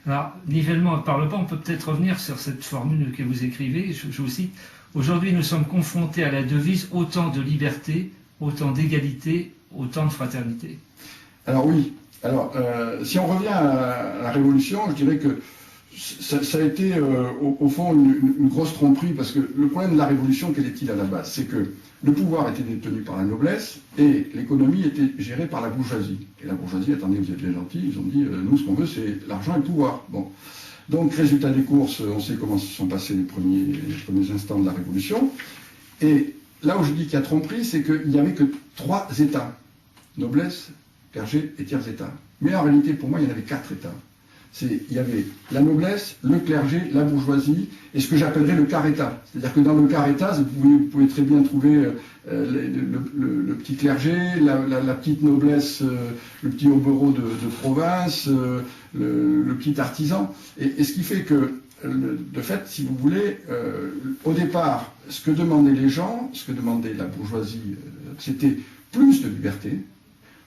Alors, nivellement par le bas, on peut peut-être revenir sur cette formule que vous écrivez, je vous cite. Aujourd'hui, nous sommes confrontés à la devise autant de liberté, autant d'égalité, autant de fraternité. Alors oui, si on revient à la Révolution, je dirais que ça a été au fond une grosse tromperie, parce que le problème de la Révolution, quel est-il à la base? C'est que le pouvoir était détenu par la noblesse et l'économie était gérée par la bourgeoisie. Et la bourgeoisie, attendez, vous êtes bien gentils, ils ont dit, nous, ce qu'on veut, c'est l'argent et le pouvoir. Bon. Donc, résultat des courses, on sait comment se sont passés les premiers instants de la Révolution. Et là où je dis qu'il y a tromperie, c'est qu'il n'y avait que 3 États. Noblesse, clergé et tiers État. Mais en réalité, pour moi, il y en avait 4 États. Il y avait la noblesse, le clergé, la bourgeoisie, et ce que j'appellerais le quart-État. C'est-à-dire que dans le quart-État, vous pouvez très bien trouver le petit clergé, la petite noblesse, le petit hobereau de province, le petit artisan. Et ce qui fait que, de fait, si vous voulez, au départ, ce que demandaient les gens, ce que demandait la bourgeoisie, c'était plus de liberté,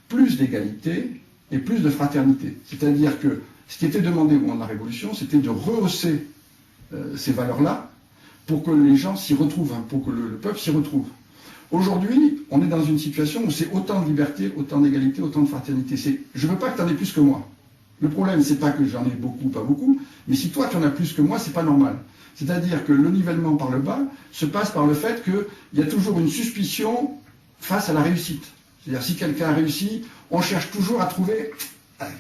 plus d'égalité et plus de fraternité. C'est-à-dire que ce qui était demandé au moment de la Révolution, c'était de rehausser ces valeurs-là pour que les gens s'y retrouvent, hein, pour que le peuple s'y retrouve. Aujourd'hui, on est dans une situation où c'est autant de liberté, autant d'égalité, autant de fraternité. Je ne veux pas que tu en aies plus que moi. Le problème, c'est pas que j'en ai beaucoup, pas beaucoup, mais si toi tu en as plus que moi, c'est pas normal. C'est-à-dire que le nivellement par le bas se passe par le fait qu'il y a toujours une suspicion face à la réussite. C'est-à-dire, si quelqu'un a réussi, on cherche toujours à trouver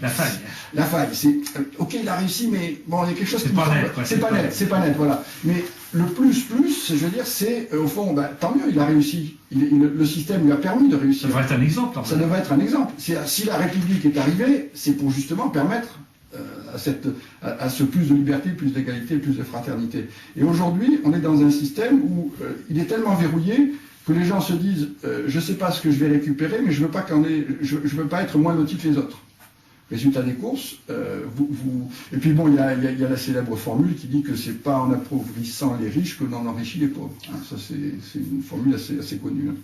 la faille. La faille, c'est ok, il a réussi, mais bon, il y a quelque chose qui pas net. C'est pas net, voilà. Mais le plus, je veux dire, c'est au fond, tant mieux, il a réussi. Le système lui a permis de réussir. Ça devrait être un exemple. Ça devrait être un exemple. Si la République est arrivée, c'est pour justement permettre à ce plus de liberté, plus d'égalité, plus de fraternité. Et aujourd'hui, on est dans un système où il est tellement verrouillé que les gens se disent, je ne sais pas ce que je vais récupérer, mais je veux pas être moins loti que les autres. Résultat des courses, et puis bon, il y a la célèbre formule qui dit que c'est pas en appauvrissant les riches que l'on enrichit les pauvres. Hein, ça, c'est une formule assez connue. Hein.